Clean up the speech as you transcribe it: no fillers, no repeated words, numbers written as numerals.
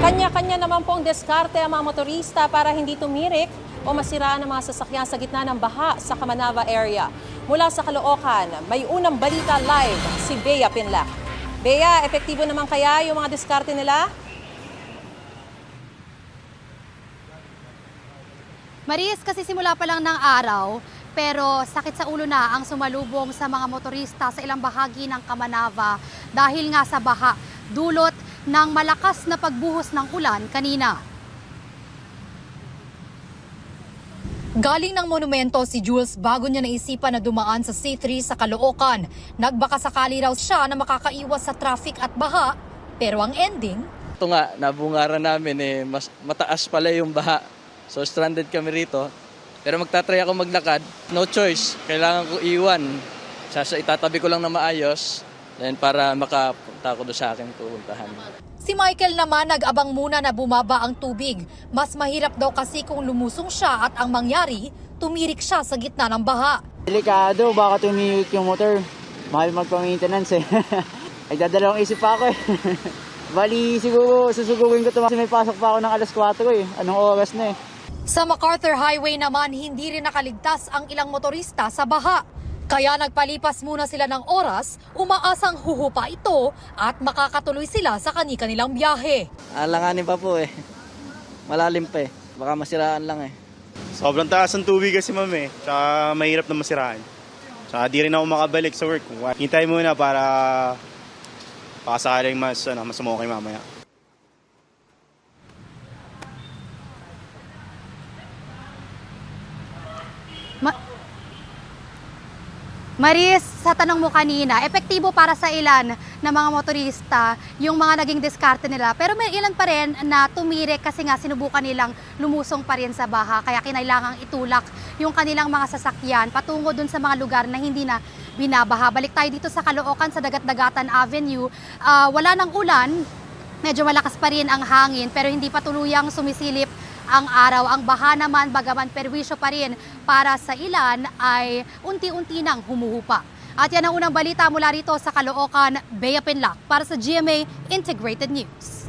Kanya-kanya naman pong diskarte ang mga motorista para hindi tumirik o masiraan ang mga sasakyan sa gitna ng baha sa Camanava area. Mula sa Caloocan, may unang balita live si Bea Pinlac. Bea, epektibo naman kaya yung mga diskarte nila? Maris, kasi simula pa lang ng araw, pero sakit sa ulo na ang sumalubong sa mga motorista sa ilang bahagi ng Camanava dahil nga sa baha, dulot ng malakas na pagbuhos ng ulan kanina. Galing ng monumento si Jules bago niya naisipan na dumaan sa C3 sa Caloocan. Nagbaka sakali raw siya na makakaiwas sa traffic at baha, pero ang ending... Ito nga, nabungaran namin mas mataas pala yung baha. So stranded kami rito. Pero magtatry ako maglakad. No choice. Kailangan ko iwan. Itatabi ko lang na maayos. Then para makapunta ko doon sa aking pupuntahan. Si Michael naman nag-abang muna na bumaba ang tubig. Mas mahirap daw kasi kung lumusong siya at ang mangyari, tumirik siya sa gitna ng baha. Delikado, baka tumirik yung motor. Mahal magpa-maintenance eh. Nagdadalawang isip pa ako eh. Bali, siguro susugurin ko ito kasi may pasok pa ako ng alas 4 eh. Anong oras na eh. Sa MacArthur Highway naman, hindi rin nakaligtas ang ilang motorista sa baha. Kaya nagpalipas muna sila ng oras, umaasang huhupa ito at makakatuloy sila sa kani-kanilang biyahe. Alanganin pa po eh. Malalim pa eh. Baka masiraan lang eh. Sobrang taas ng tubig kasi ma'am eh. Tsaka mahirap na masiraan. Tsaka di rin ako makabalik sa work. Hintay muna para pakasakaling mas umokay mamaya. Maris, sa tanong mo kanina, epektibo para sa ilan na mga motorista yung mga naging diskarte nila. Pero may ilan pa rin na tumirik kasi nga sinubukan nilang lumusong pa rin sa baha. Kaya kinailangang itulak yung kanilang mga sasakyan patungo dun sa mga lugar na hindi na binabaha. Balik tayo dito sa Caloocan, sa Dagat-Dagatan Avenue. Wala ng ulan, medyo malakas pa rin ang hangin pero hindi pa tuluyang sumisilip ang araw. Ang baha naman, bagaman perwisyo pa rin para sa ilan, ay unti-unti nang humuhupa. At yan ang unang balita mula rito sa Caloocan. Bea Pinlac para sa GMA Integrated News.